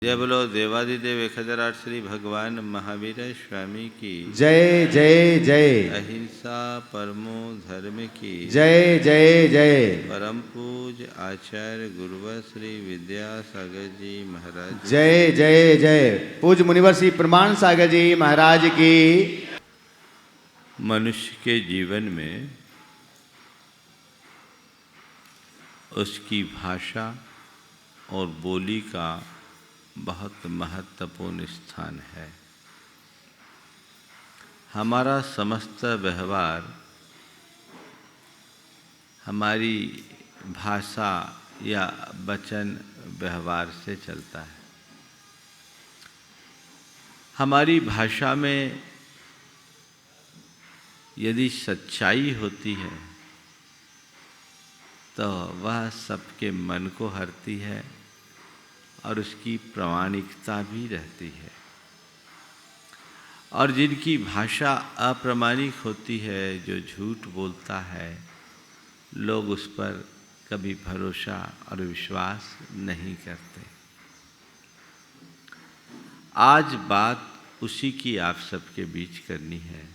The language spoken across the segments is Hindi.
जय बोलो देवादिदेव 1008 श्री भगवान महावीर स्वामी की जय जय जय। अहिंसा परमो धर्म की जय जय जय। परम पूज आचार्य गुरुवर श्री विद्यासागर जी महाराज जय जय जय। पूज मुनिवर श्री प्रमाण सागर जी महाराज की। मनुष्य के जीवन में उसकी भाषा और बोली का बहुत महत्वपूर्ण स्थान है। हमारा समस्त व्यवहार हमारी भाषा या वचन व्यवहार से चलता है। हमारी भाषा में यदि सच्चाई होती है तो वह सबके मन को हरती है और उसकी प्रामाणिकता भी रहती है। और जिनकी भाषा अप्रामाणिक होती है, जो झूठ बोलता है, लोग उस पर कभी भरोसा और विश्वास नहीं करते। आज बात उसी की आप सबके बीच करनी है।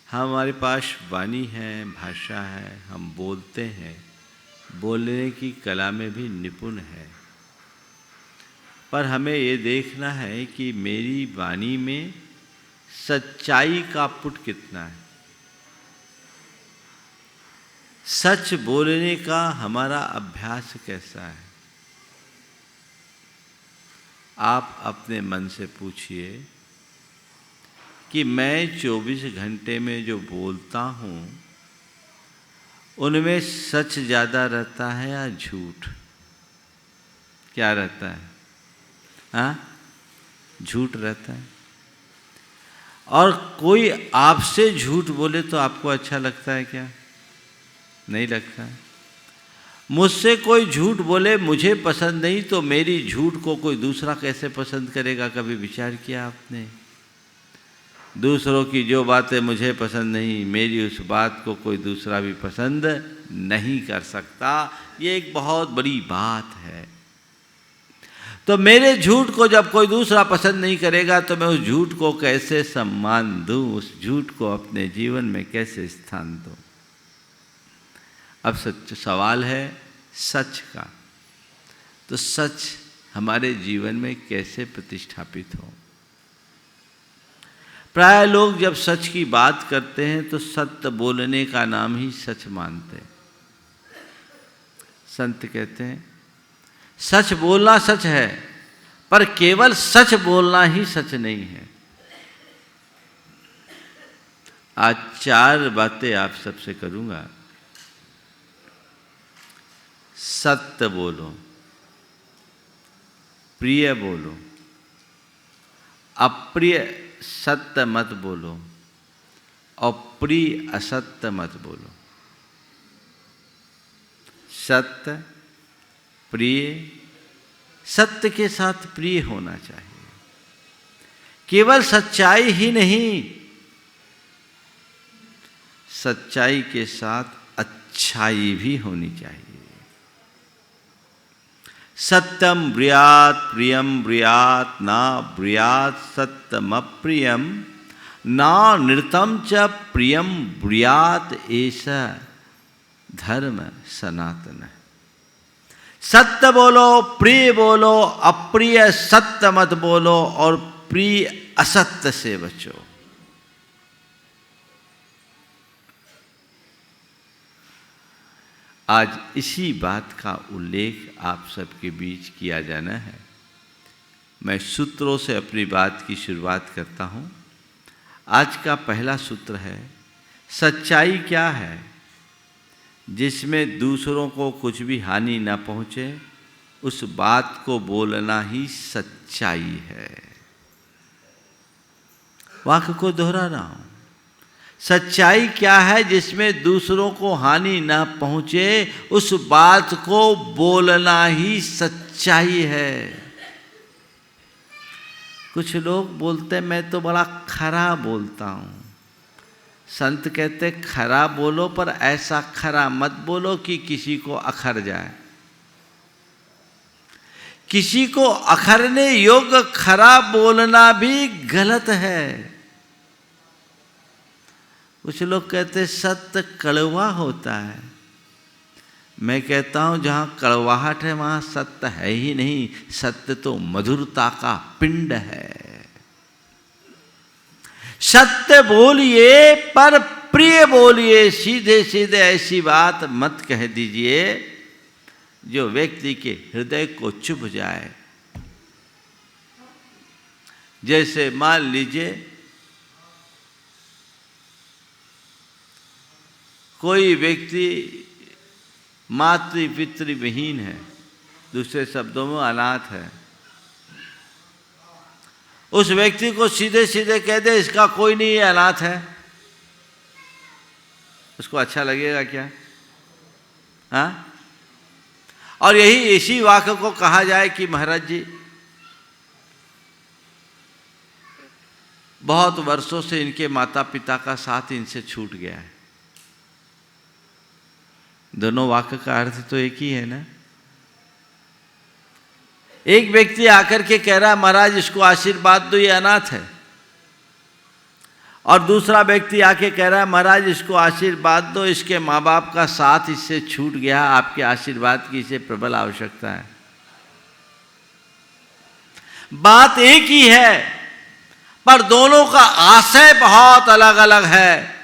हमारे पास वाणी है, भाषा है, हम बोलते हैं, बोलने की कला में भी निपुण है, पर हमें ये देखना है कि मेरी वाणी में सच्चाई का पुट कितना है। सच बोलने का हमारा अभ्यास कैसा है। आप अपने मन से पूछिए कि मैं 24 घंटे में जो बोलता हूँ उनमें सच ज़्यादा रहता है या झूठ? क्या रहता है? हाँ, झूठ रहता है। और कोई आपसे झूठ बोले तो आपको अच्छा लगता है क्या? नहीं लगता है। मुझसे कोई झूठ बोले, मुझे पसंद नहीं, तो मेरी झूठ को कोई दूसरा कैसे पसंद करेगा? कभी विचार किया आपने? दूसरों की जो बातें मुझे पसंद नहीं, मेरी उस बात को कोई दूसरा भी पसंद नहीं कर सकता। ये एक बहुत बड़ी बात है। तो मेरे झूठ को जब कोई दूसरा पसंद नहीं करेगा तो मैं उस झूठ को कैसे सम्मान दूं? उस झूठ को अपने जीवन में कैसे स्थान दूं? अब सच सवाल है सच का। तो सच हमारे जीवन में कैसे प्रतिष्ठापित हो? प्राय लोग जब सच की बात करते हैं तो सत्य बोलने का नाम ही सच मानते हैं। संत कहते हैं सच बोलना सच है, पर केवल सच बोलना ही सच नहीं है। आज 4 बातें आप सबसे करूंगा। सत्य बोलो, प्रिय बोलो, अप्रिय सत्य मत बोलो और प्रिय असत्य मत बोलो। सत्य, प्रिय, सत्य के साथ प्रिय होना चाहिए। केवल सच्चाई ही नहीं, सच्चाई के साथ अच्छाई भी होनी चाहिए। सत्यम ब्रूयात् प्रियम ब्रूयात् न ब्रूयात् सत्यम अप्रियम न नृतम च प्रियम ब्रूयात् ऐसा धर्म सनातन। सत्य बोलो, प्रिय बोलो, अप्रिय सत्य मत बोलो और प्रिय असत्य से बचो। आज इसी बात का उल्लेख आप सबके बीच किया जाना है। मैं सूत्रों से अपनी बात की शुरुआत करता हूँ। आज का पहला सूत्र है सच्चाई क्या है? जिसमें दूसरों को कुछ भी हानि न पहुँचे, उस बात को बोलना ही सच्चाई है। वाक्य को दोहरा रहा हूँ। सच्चाई क्या है? जिसमें दूसरों को हानि न पहुँचे, उस बात को बोलना ही सच्चाई है। कुछ लोग बोलते मैं तो बड़ा खरा बोलता हूँ। संत कहते खरा बोलो, पर ऐसा खरा मत बोलो कि किसी को अखर जाए। किसी को अखरने योग्य खरा बोलना भी गलत है। कुछ लोग कहते सत्य कड़वा होता है। मैं कहता हूं जहां कड़वाहट है वहां सत्य है ही नहीं। सत्य तो मधुरता का पिंड है। सत्य बोलिए पर प्रिय बोलिए। सीधे सीधे ऐसी बात मत कह दीजिए जो व्यक्ति के हृदय को चुभ जाए। जैसे मान लीजिए कोई व्यक्ति मातृ पितृ विहीन है, दूसरे शब्दों में अनाथ है। उस व्यक्ति को सीधे सीधे कह दे इसका कोई नहीं, ये अनाथ है, उसको अच्छा लगेगा क्या? हाँ? और यही इसी वाक्य को कहा जाए कि महाराज जी बहुत वर्षों से इनके माता पिता का साथ इनसे छूट गया है। दोनों वाक्य का अर्थ तो एक ही है ना। एक व्यक्ति आकर के कह रहा है महाराज इसको आशीर्वाद दो, ये अनाथ है। और दूसरा व्यक्ति आके कह रहा है महाराज इसको आशीर्वाद दो, इसके माँ बाप का साथ इससे छूट गया, आपके आशीर्वाद की इसे प्रबल आवश्यकता है। बात एक ही है पर दोनों का आशय बहुत अलग अलग है,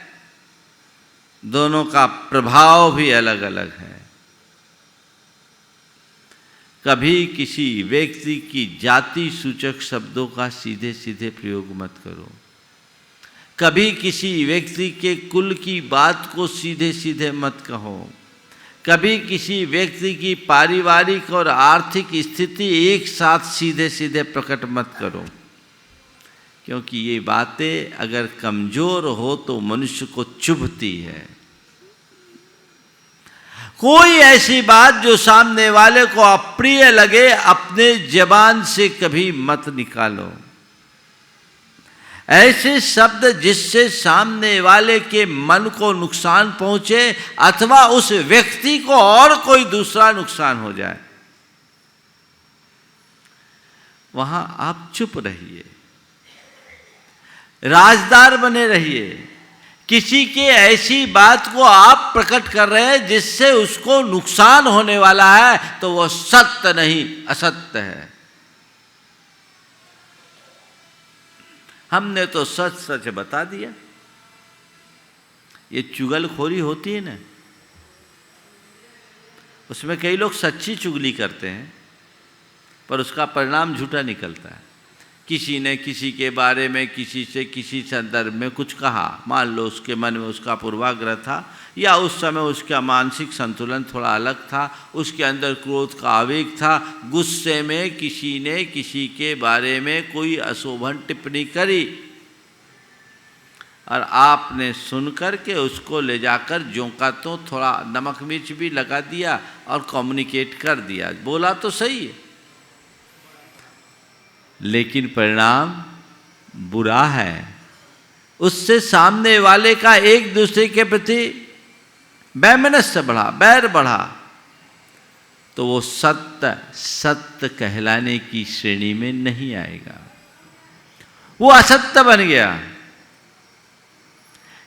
दोनों का प्रभाव भी अलग अलग है। कभी किसी व्यक्ति की जाति सूचक शब्दों का सीधे सीधे प्रयोग मत करो। कभी किसी व्यक्ति के कुल की बात को सीधे सीधे मत कहो। कभी किसी व्यक्ति की पारिवारिक और आर्थिक स्थिति एक साथ सीधे सीधे प्रकट मत करो, क्योंकि ये बातें अगर कमजोर हो तो मनुष्य को चुभती है। कोई ऐसी बात जो सामने वाले को अप्रिय लगे अपने जबान से कभी मत निकालो। ऐसे शब्द जिससे सामने वाले के मन को नुकसान पहुंचे अथवा उस व्यक्ति को और कोई दूसरा नुकसान हो जाए, वहां आप चुप रहिए, राजदार बने रहिए। किसी के ऐसी बात को आप प्रकट कर रहे हैं जिससे उसको नुकसान होने वाला है तो वह सत्य नहीं असत्य है। हमने तो सच सच बता दिया। ये चुगलखोरी होती है ना, उसमें कई लोग सच्ची चुगली करते हैं पर उसका परिणाम झूठा निकलता है। किसी ने किसी के बारे में किसी से किसी संदर्भ में कुछ कहा, मान लो उसके मन में उसका पूर्वाग्रह था या उस समय उसका मानसिक संतुलन थोड़ा अलग था, उसके अंदर क्रोध का आवेग था, गुस्से में किसी ने किसी के बारे में कोई अशोभन टिप्पणी करी और आपने सुनकर के उसको ले जाकर जोंका तो थोड़ा नमक मिर्च भी लगा दिया और कम्युनिकेट कर दिया। बोला तो सही है लेकिन परिणाम बुरा है। उससे सामने वाले का एक दूसरे के प्रति वैमनस्य बढ़ा, बैर बढ़ा, तो वो सत्य सत्य कहलाने की श्रेणी में नहीं आएगा, वो असत्य बन गया।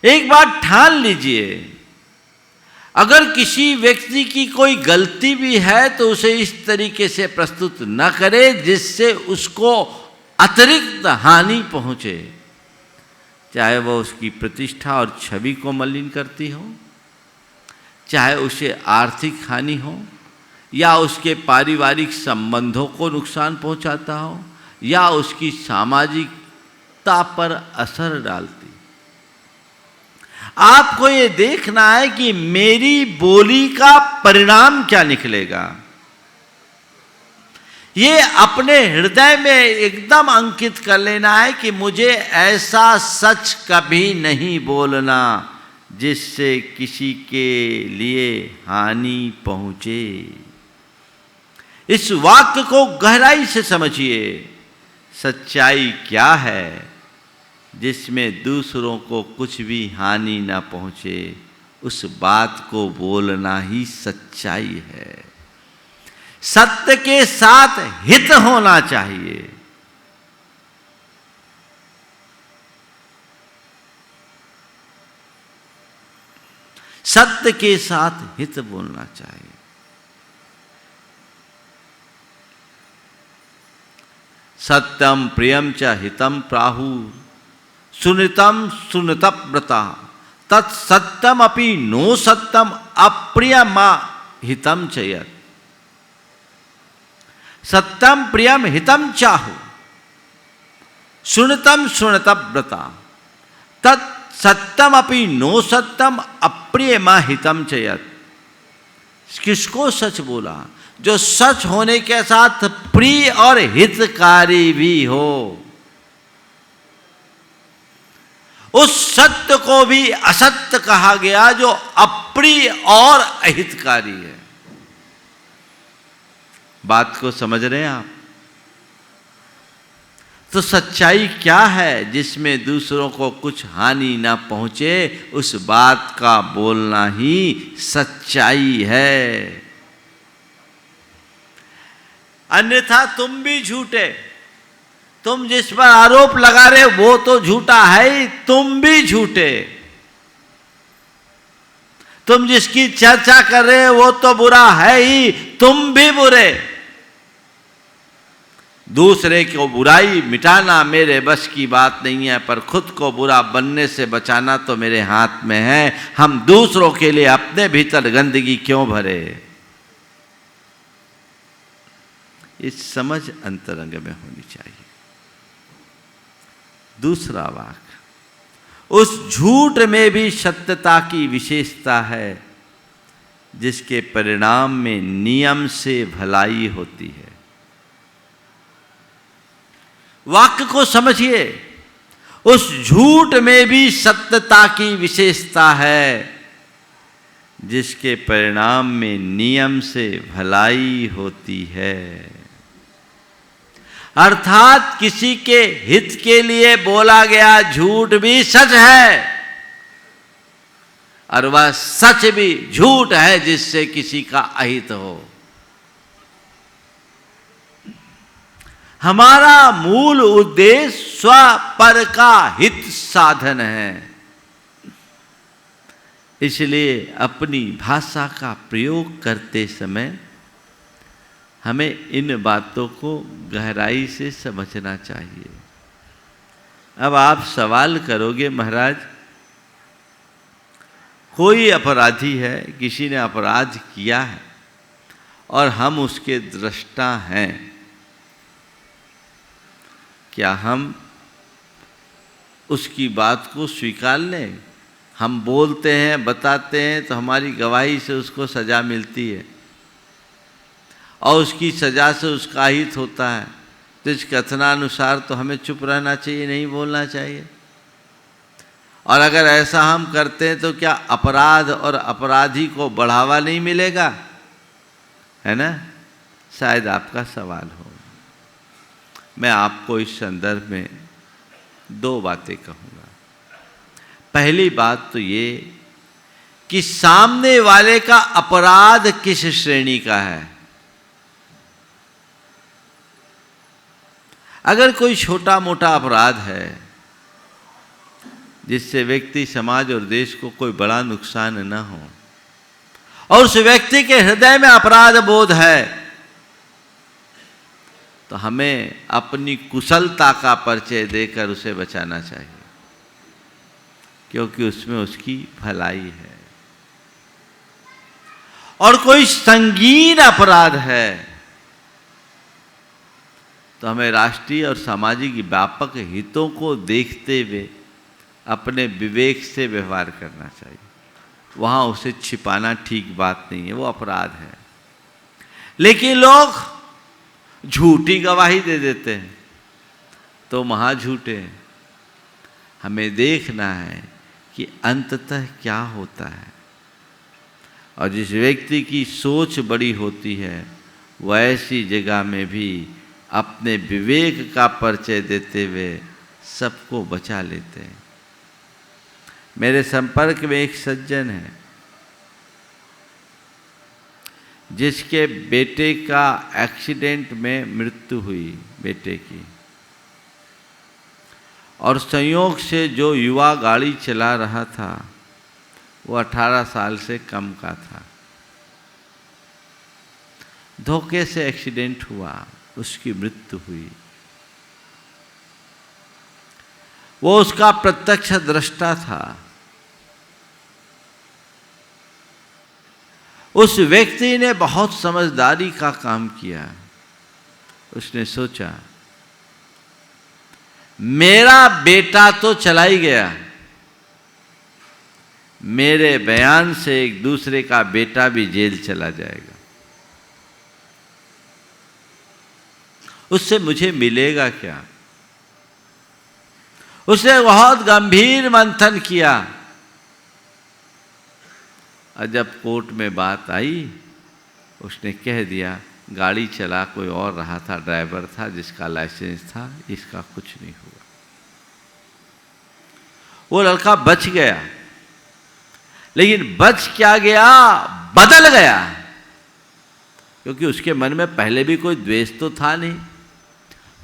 एक बात ठान लीजिए, अगर किसी व्यक्ति की कोई गलती भी है तो उसे इस तरीके से प्रस्तुत न करे जिससे उसको अतिरिक्त हानि पहुंचे, चाहे वह उसकी प्रतिष्ठा और छवि को मलिन करती हो, चाहे उसे आर्थिक हानि हो या उसके पारिवारिक संबंधों को नुकसान पहुंचाता हो या उसकी सामाजिकता पर असर डालती। आपको ये देखना है कि मेरी बोली का परिणाम क्या निकलेगा। ये अपने हृदय में एकदम अंकित कर लेना है कि मुझे ऐसा सच कभी नहीं बोलना जिससे किसी के लिए हानि पहुंचे। इस वाक्य को गहराई से समझिए। सच्चाई क्या है? जिसमें दूसरों को कुछ भी हानि ना पहुंचे, उस बात को बोलना ही सच्चाई है। सत्य के साथ हित होना चाहिए। सत्य के साथ हित बोलना चाहिए। सत्यम प्रियम च हितम प्राहु सुनितम सुनतव्रता तत्सत्यम अपि नो सत्यम अप्रियमा हितम च यत्। सत्यम प्रियम हितम चाहु सुनतम सुनतव्रता तत्सत्यम अपि नो सत्यम अप्रियमा हितम च यत्। किसको सच बोला? जो सच होने के साथ प्रिय और हितकारी भी हो। उस सत्य को भी असत्य कहा गया जो अप्रिय और अहितकारी है। बात को समझ रहे हैं आप? तो सच्चाई क्या है? जिसमें दूसरों को कुछ हानि ना पहुंचे, उस बात का बोलना ही सच्चाई है। अन्यथा तुम भी झूठे। तुम जिस पर आरोप लगा रहे वो तो झूठा है ही, तुम भी झूठे। तुम जिसकी चर्चा कर रहे हो वो तो बुरा है ही, तुम भी बुरे। दूसरे को बुराई मिटाना मेरे बस की बात नहीं है, पर खुद को बुरा बनने से बचाना तो मेरे हाथ में है। हम दूसरों के लिए अपने भीतर गंदगी क्यों भरे? इस समझ अंतरंग में होनी चाहिए। दूसरा वाक्य, उस झूठ में भी सत्यता की विशेषता है जिसके परिणाम में नियम से भलाई होती है। वाक्य को समझिए। उस झूठ में भी सत्यता की विशेषता है जिसके परिणाम में नियम से भलाई होती है। अर्थात किसी के हित के लिए बोला गया झूठ भी सच है, और वह सच भी झूठ है जिससे किसी का अहित हो। हमारा मूल उद्देश्य स्व पर का हित साधन है। इसलिए अपनी भाषा का प्रयोग करते समय हमें इन बातों को गहराई से समझना चाहिए। अब आप सवाल करोगे, महाराज कोई अपराधी है, किसी ने अपराध किया है और हम उसके दृष्टा हैं, क्या हम उसकी बात को स्वीकार लें? हम बोलते हैं, बताते हैं तो हमारी गवाही से उसको सज़ा मिलती है और उसकी सज़ा से उसका हित होता है, तो इस कथनानुसार तो हमें चुप रहना चाहिए, नहीं बोलना चाहिए। और अगर ऐसा हम करते हैं तो क्या अपराध और अपराधी को बढ़ावा नहीं मिलेगा? है ना? शायद आपका सवाल हो। मैं आपको इस संदर्भ में दो बातें कहूँगा। पहली बात तो ये कि सामने वाले का अपराध किस श्रेणी का है। अगर कोई छोटा मोटा अपराध है जिससे व्यक्ति, समाज और देश को कोई बड़ा नुकसान न हो, और उस व्यक्ति के हृदय में अपराध बोध है, तो हमें अपनी कुशलता का परिचय देकर उसे बचाना चाहिए, क्योंकि उसमें उसकी भलाई है। और कोई संगीन अपराध है तो हमें राष्ट्रीय और सामाजिक व्यापक हितों को देखते हुए अपने विवेक से व्यवहार करना चाहिए। वहाँ उसे छिपाना ठीक बात नहीं है, वो अपराध है। लेकिन लोग झूठी गवाही दे देते हैं तो महाझूठे हैं। हमें देखना है कि अंततः क्या होता है। और जिस व्यक्ति की सोच बड़ी होती है वह ऐसी जगह में भी अपने विवेक का परिचय देते हुए सबको बचा लेते हैं। मेरे संपर्क में एक सज्जन है, जिसके बेटे का एक्सीडेंट में मृत्यु हुई, बेटे की, और संयोग से जो युवा गाड़ी चला रहा था वो 18 साल से कम का था। धोखे से एक्सीडेंट हुआ, उसकी मृत्यु हुई। वो उसका प्रत्यक्ष दृष्टा था। उस व्यक्ति ने बहुत समझदारी का काम किया। उसने सोचा मेरा बेटा तो चला ही गया, मेरे बयान से एक दूसरे का बेटा भी जेल चला जाएगा, उससे मुझे मिलेगा क्या। उसने बहुत गंभीर मंथन किया और जब कोर्ट में बात आई उसने कह दिया गाड़ी चला कोई और रहा था, ड्राइवर था जिसका लाइसेंस था, इसका कुछ नहीं हुआ। वो लड़का बच गया, लेकिन बच क्या गया, बदल गया, क्योंकि उसके मन में पहले भी कोई द्वेष तो था नहीं।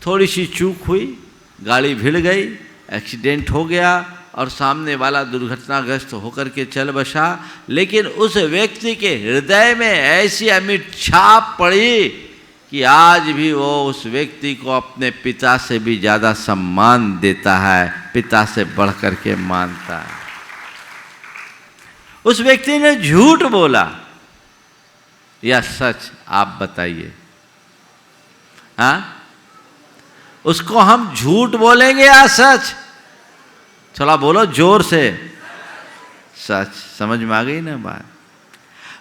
थोड़ी सी चूक हुई, गाड़ी भिड़ गई, एक्सीडेंट हो गया और सामने वाला दुर्घटनाग्रस्त होकर के चल बसा। लेकिन उस व्यक्ति के हृदय में ऐसी अमिट छाप पड़ी कि आज भी वो उस व्यक्ति को अपने पिता से भी ज़्यादा सम्मान देता है, पिता से बढ़ कर के मानता है। उस व्यक्ति ने झूठ बोला या सच, आप बताइए। हाँ, उसको हम झूठ बोलेंगे या सच? थोड़ा बोलो जोर से। सच। समझ में आ गई ना बात?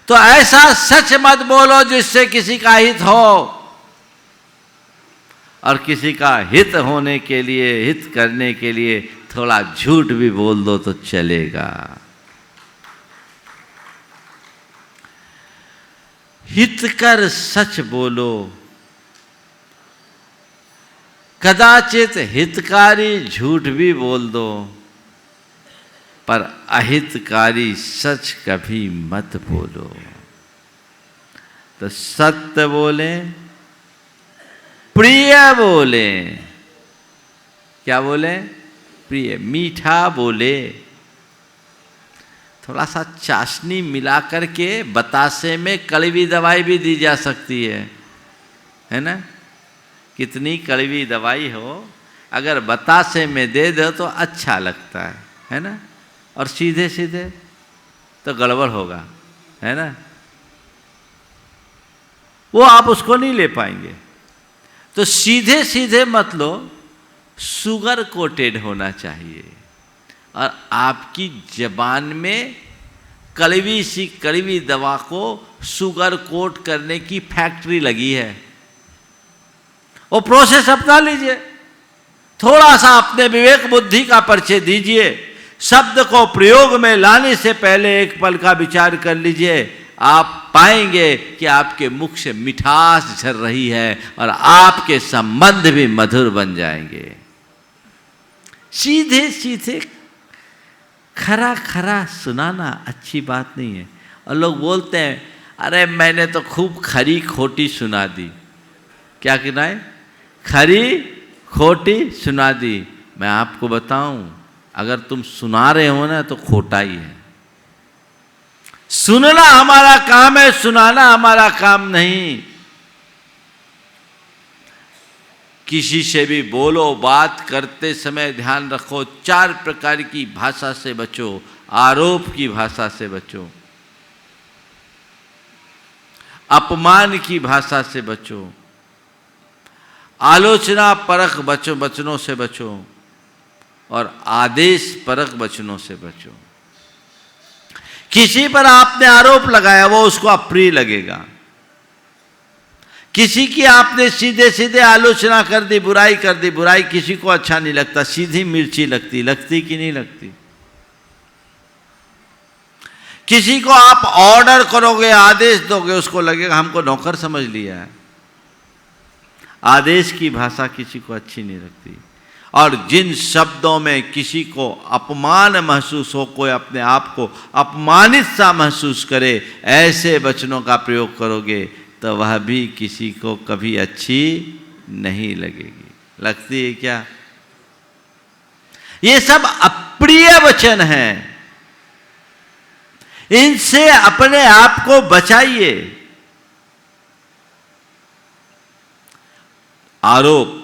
तो ऐसा सच मत बोलो जिससे किसी का हित हो, और किसी का हित होने के लिए, हित करने के लिए थोड़ा झूठ भी बोल दो तो चलेगा। हित कर सच बोलो। कदाचित हितकारी झूठ भी बोल दो, पर अहितकारी सच कभी मत बोलो। तो सत्य बोले, प्रिय बोले। क्या बोले? प्रिय, मीठा बोले। थोड़ा सा चाशनी मिला करके बतासे में कड़वी दवाई भी दी जा सकती है ना? कितनी कड़वी दवाई हो, अगर बतासे में दे दो तो अच्छा लगता है ना? और सीधे सीधे तो गड़बड़ होगा, है ना? वो आप उसको नहीं ले पाएंगे। तो सीधे सीधे मत लो, शुगर कोटेड होना चाहिए। और आपकी जबान में कड़वी सी कड़वी दवा को शुगर कोट करने की फैक्ट्री लगी है। वो प्रोसेस अपना लीजिए। थोड़ा सा अपने विवेक बुद्धि का परिचय दीजिए। शब्द को प्रयोग में लाने से पहले एक पल का विचार कर लीजिए। आप पाएंगे कि आपके मुख से मिठास झर रही है और आपके संबंध भी मधुर बन जाएंगे। सीधे सीधे खरा खरा सुनाना अच्छी बात नहीं है। और लोग बोलते हैं अरे मैंने तो खूब खरी खोटी सुना दी। क्या कहना है? खरी खोटी सुना दी। मैं आपको बताऊं, अगर तुम सुना रहे हो ना तो खोटा ही है। सुनना हमारा काम है, सुनाना हमारा काम नहीं। किसी से भी बोलो, बात करते समय ध्यान रखो, 4 प्रकार की भाषा से बचो। आरोप की भाषा से बचो, अपमान की भाषा से बचो, आलोचना परख वचनों से बचो, और आदेश परख वचनों से बचो। किसी पर आपने आरोप लगाया, वो उसको अप्रिय लगेगा। किसी की आपने सीधे सीधे आलोचना कर दी, बुराई कर दी, बुराई किसी को अच्छा नहीं लगता। सीधी मिर्ची लगती कि नहीं लगती? किसी को आप ऑर्डर करोगे, आदेश दोगे, उसको लगेगा हमको नौकर समझ लिया है। आदेश की भाषा किसी को अच्छी नहीं लगती। और जिन शब्दों में किसी को अपमान महसूस हो, कोई अपने आप को अपमानित सा महसूस करे, ऐसे वचनों का प्रयोग करोगे तो वह भी किसी को कभी अच्छी नहीं लगेगी। लगती है क्या? ये सब अप्रिय वचन हैं, इनसे अपने आप को बचाइए। आरोप,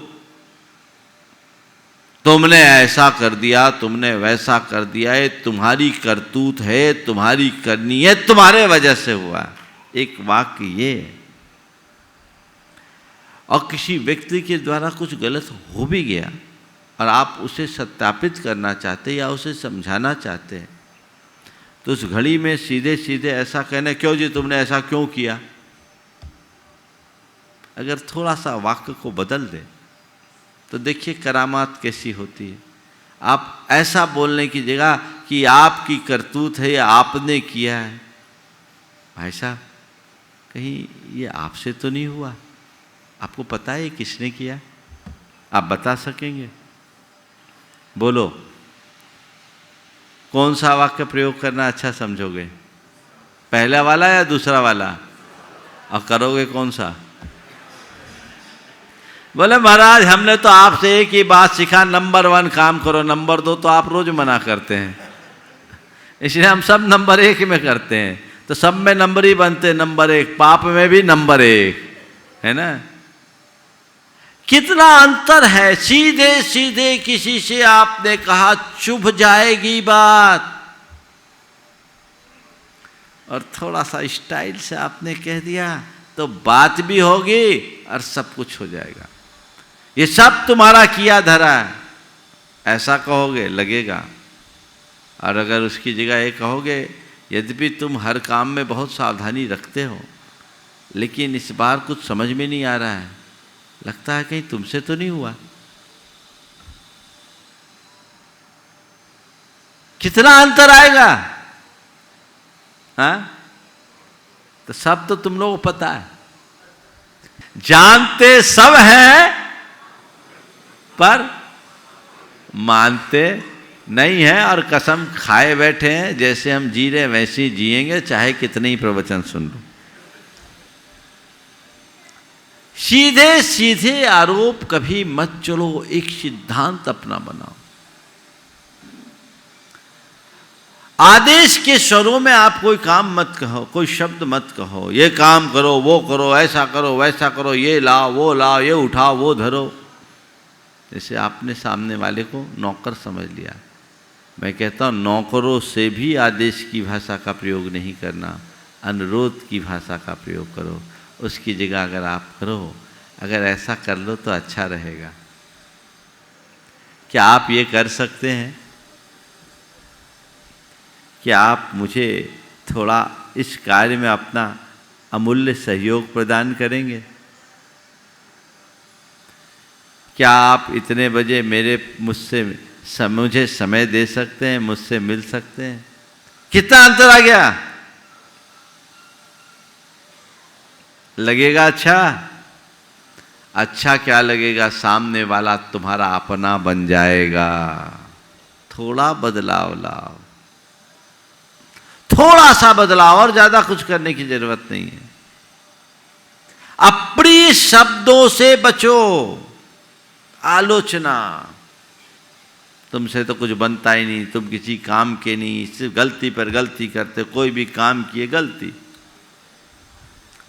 तुमने ऐसा कर दिया, तुमने वैसा कर दिया, ये तुम्हारी करतूत है, तुम्हारी करनी है, तुम्हारे वजह से हुआ, एक वाक्य ये। और किसी व्यक्ति के द्वारा कुछ गलत हो भी गया और आप उसे सत्यापित करना चाहते या उसे समझाना चाहते हैं, तो उस घड़ी में सीधे सीधे ऐसा कहना, क्यों जी तुमने ऐसा क्यों किया? अगर थोड़ा सा वाक्य को बदल दे तो देखिए करामात कैसी होती है। आप ऐसा बोलने की जगह कि आपकी करतूत है या आपने किया है, भाई साहब कहीं ये आपसे तो नहीं हुआ? आपको पता है किसने किया? आप बता सकेंगे? बोलो, कौन सा वाक्य प्रयोग करना अच्छा समझोगे? पहला वाला या दूसरा वाला? और करोगे कौन सा? बोले महाराज हमने तो आपसे एक ही बात सीखा, नंबर 1 काम करो, नंबर 2 तो आप रोज मना करते हैं, इसलिए हम सब नंबर 1 में करते हैं, तो सब में नंबर ही बनते, नंबर 1, पाप में भी नंबर 1, है ना? कितना अंतर है। सीधे सीधे किसी से आपने कहा चुभ जाएगी बात, और थोड़ा सा स्टाइल से आपने कह दिया तो बात भी होगी और सब कुछ हो जाएगा। ये सब तुम्हारा किया धरा है, ऐसा कहोगे लगेगा। और अगर उसकी जगह ये कहोगे, यद्यपि तुम हर काम में बहुत सावधानी रखते हो, लेकिन इस बार कुछ समझ में नहीं आ रहा है, लगता है कहीं तुमसे तो नहीं हुआ। कितना अंतर आएगा? हाँ, तो सब तो तुम लोगों को पता है, जानते सब हैं पर मानते नहीं है, और कसम खाए बैठे हैं जैसे हम जी रहे वैसे ही जिएंगे, चाहे कितने ही प्रवचन सुन लो। सीधे सीधे आरोप कभी मत चलो, एक सिद्धांत अपना बनाओ। आदेश के स्वरों में आप कोई काम मत कहो, कोई शब्द मत कहो, ये काम करो, वो करो, ऐसा करो, वैसा करो, ये लाओ, वो लाओ, ये उठाओ, वो धरो। जैसे आपने सामने वाले को नौकर समझ लिया, मैं कहता हूँ नौकरों से भी आदेश की भाषा का प्रयोग नहीं करना, अनुरोध की भाषा का प्रयोग करो। उसकी जगह अगर आप करो, अगर ऐसा कर लो तो अच्छा रहेगा। क्या आप ये कर सकते हैं? क्या आप मुझे थोड़ा इस कार्य में अपना अमूल्य सहयोग प्रदान करेंगे? क्या आप इतने बजे मुझे समय दे सकते हैं, मुझसे मिल सकते हैं? कितना अंतर आ गया? लगेगा अच्छा? अच्छा क्या लगेगा? सामने वाला तुम्हारा अपना बन जाएगा। थोड़ा बदलाव लाओ, थोड़ा सा बदलाव, और ज्यादा कुछ करने की जरूरत नहीं है। अप्रिय शब्दों से बचो। आलोचना, तुमसे तो कुछ बनता ही नहीं, तुम किसी काम के नहीं, सिर्फ गलती पर गलती करते, कोई भी काम किए गलती।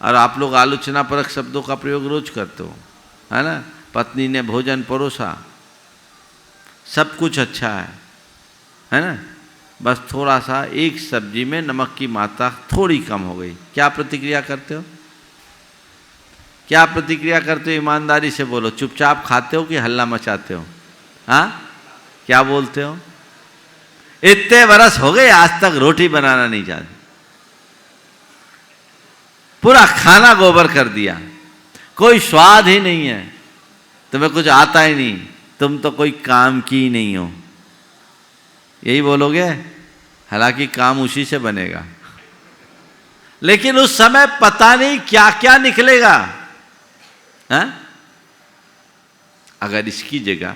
और आप लोग आलोचना परक शब्दों का प्रयोग रोज करते हो, है ना? पत्नी ने भोजन परोसा, सब कुछ अच्छा है ना? बस थोड़ा सा एक सब्जी में नमक की मात्रा थोड़ी कम हो गई, क्या प्रतिक्रिया करते हो? क्या प्रतिक्रिया करते हो? ईमानदारी से बोलो। चुपचाप खाते हो कि हल्ला मचाते हो? हाँ, क्या बोलते हो? इतने बरस हो गए आज तक रोटी बनाना नहीं जानते, पूरा खाना गोबर कर दिया, कोई स्वाद ही नहीं है, तुम्हें कुछ आता ही नहीं, तुम तो कोई काम की ही नहीं हो, यही बोलोगे? हालांकि काम उसी से बनेगा, लेकिन उस समय पता नहीं क्या क्या निकलेगा। हाँ? अगर इसकी जगह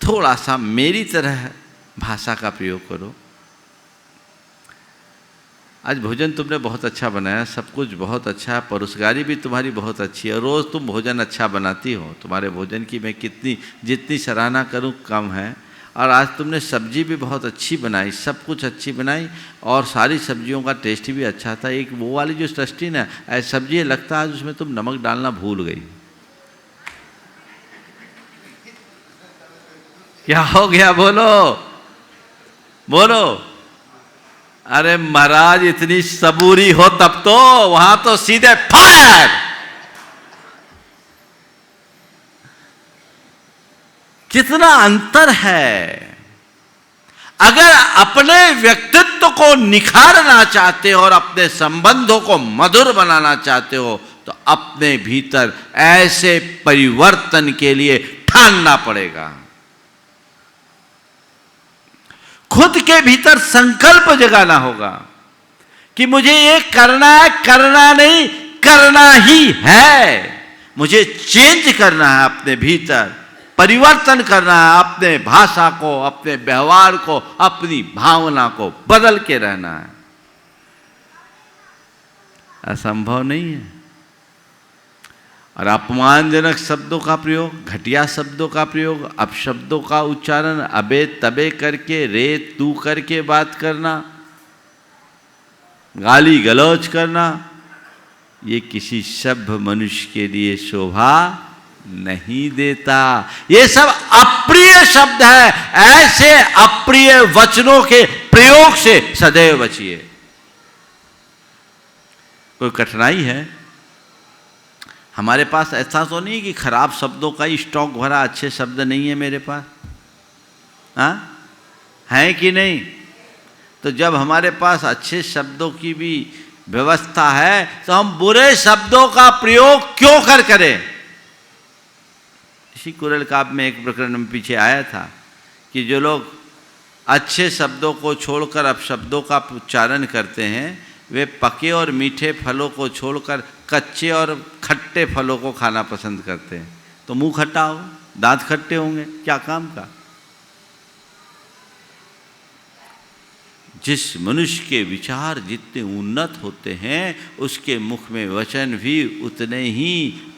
थोड़ा सा मेरी तरह भाषा का प्रयोग करो। आज भोजन तुमने बहुत अच्छा बनाया, सब कुछ बहुत अच्छा है, परोसगारी भी तुम्हारी बहुत अच्छी है, रोज़ तुम भोजन अच्छा बनाती हो, तुम्हारे भोजन की मैं जितनी सराहना करूं कम है। और आज तुमने सब्जी भी बहुत अच्छी बनाई, सब कुछ अच्छी बनाई और सारी सब्जियों का टेस्ट भी अच्छा था। एक वो वाली जो सृष्टि ना ऐसी सब्जी लगता है उसमें तुम नमक डालना भूल गई। क्या हो गया बोलो बोलो। अरे महाराज इतनी सबूरी हो तब तो वहां तो सीधे फायर। कितना अंतर है। अगर अपने व्यक्तित्व को निखारना चाहते हो और अपने संबंधों को मधुर बनाना चाहते हो तो अपने भीतर ऐसे परिवर्तन के लिए ठानना पड़ेगा। खुद के भीतर संकल्प जगाना होगा कि मुझे ये करना है, करना नहीं करना ही है। मुझे चेंज करना है, अपने भीतर परिवर्तन करना है, अपने भाषा को, अपने व्यवहार को, अपनी भावना को बदल के रहना है। असंभव नहीं है। और अपमानजनक शब्दों का प्रयोग, घटिया शब्दों का प्रयोग, अपशब्दों का उच्चारण, अबे तबे करके, रे तू करके बात करना, गाली गलौज करना, ये किसी सभ्य मनुष्य के लिए शोभा नहीं देता। ये सब अप्रिय शब्द है। ऐसे अप्रिय वचनों के प्रयोग से सदैव बचिए। कोई कठिनाई है? हमारे पास ऐसा तो नहीं कि खराब शब्दों का ही स्टॉक भरा, अच्छे शब्द नहीं है मेरे पास, हाँ है कि नहीं? तो जब हमारे पास अच्छे शब्दों की भी व्यवस्था है तो हम बुरे शब्दों का प्रयोग क्यों करें? इसी कुरल काव्य में एक प्रकरण में पीछे आया था कि जो लोग अच्छे शब्दों को छोड़कर अपशब्दों का उच्चारण करते हैं वे पके और मीठे फलों को छोड़कर कच्चे और खट्टे फलों को खाना पसंद करते हैं। तो मुंह खट्टा हो, दांत खट्टे होंगे, क्या काम का? जिस मनुष्य के विचार जितने उन्नत होते हैं उसके मुख में वचन भी उतने ही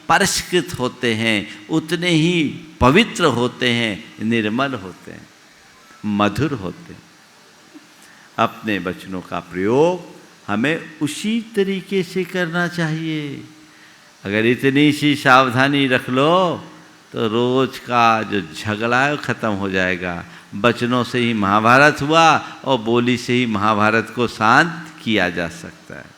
परिष्कृत होते हैं, उतने ही पवित्र होते हैं, निर्मल होते हैं, मधुर होते हैं। अपने वचनों का प्रयोग हमें उसी तरीके से करना चाहिए। अगर इतनी सी सावधानी रख लो तो रोज का जो झगड़ा है वो खत्म हो जाएगा। वचनों से ही महाभारत हुआ और बोली से ही महाभारत को शांत किया जा सकता है।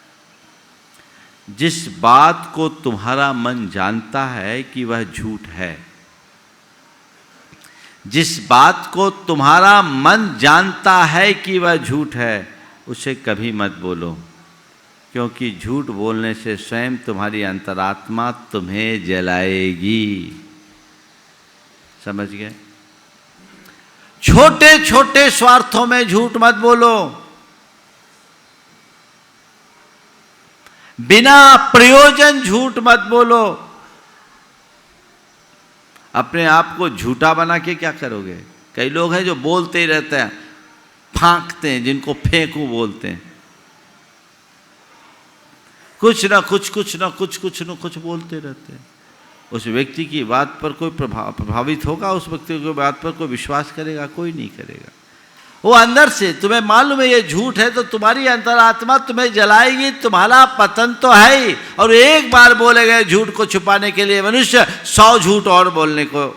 जिस बात को तुम्हारा मन जानता है कि वह झूठ है, जिस बात को तुम्हारा मन जानता है कि वह झूठ है, उसे कभी मत बोलो, क्योंकि झूठ बोलने से स्वयं तुम्हारी अंतरात्मा तुम्हें जलाएगी। समझ गए? छोटे छोटे स्वार्थों में झूठ मत बोलो। बिना प्रयोजन झूठ मत बोलो। अपने आप को झूठा बना के क्या करोगे? कई लोग हैं जो बोलते ही रहते हैं, फांकते हैं, जिनको फेंकू बोलते हैं, कुछ ना कुछ बोलते रहते हैं। उस व्यक्ति की बात पर कोई प्रभावित होगा? उस व्यक्ति की बात पर कोई विश्वास करेगा? कोई नहीं करेगा। वो अंदर से तुम्हें मालूम है ये झूठ है तो तुम्हारी अंतरात्मा तुम्हें जलाएगी, तुम्हारा पतन तो है ही। और एक बार बोले गए झूठ को छुपाने के लिए मनुष्य 100 झूठ और बोलने को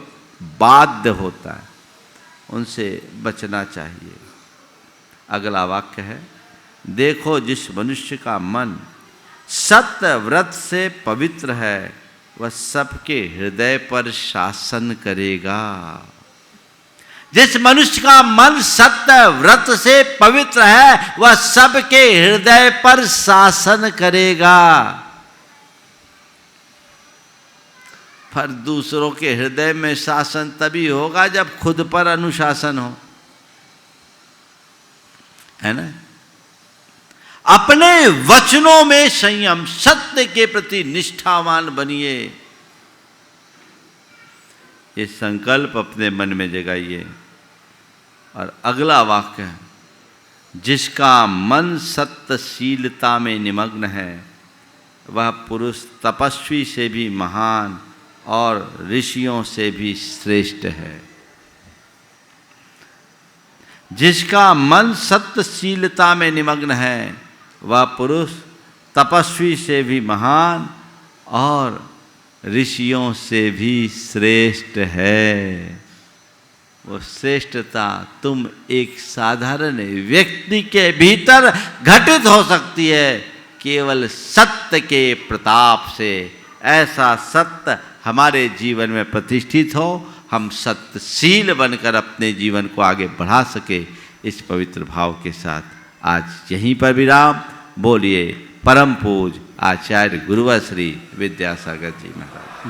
बाध्य होता है। उनसे बचना चाहिए। अगला वाक्य है, देखो जिस मनुष्य का मन सत्य व्रत से पवित्र है वह सबके हृदय पर शासन करेगा। जिस मनुष्य का मन सत्य व्रत से पवित्र है वह सबके हृदय पर शासन करेगा। पर दूसरों के हृदय में शासन तभी होगा जब खुद पर अनुशासन हो, है ना? अपने वचनों में संयम, सत्य के प्रति निष्ठावान बनिए। ये संकल्प अपने मन में जगाइए। और अगला वाक्य है, जिसका मन सत्यशीलता में निमग्न है वह पुरुष तपस्वी से भी महान और ऋषियों से भी श्रेष्ठ है। जिसका मन सत्यशीलता में निमग्न है वह पुरुष तपस्वी से भी महान और ऋषियों से भी श्रेष्ठ है। वो श्रेष्ठता तुम एक साधारण व्यक्ति के भीतर घटित हो सकती है केवल सत्य के प्रताप से। ऐसा सत्य हमारे जीवन में प्रतिष्ठित हो, हम सत्यशील बनकर अपने जीवन को आगे बढ़ा सके। इस पवित्र भाव के साथ आज यहीं पर विराम। बोलिए परम पूज आचार्य गुरुवर श्री विद्यासागर जी महाराज।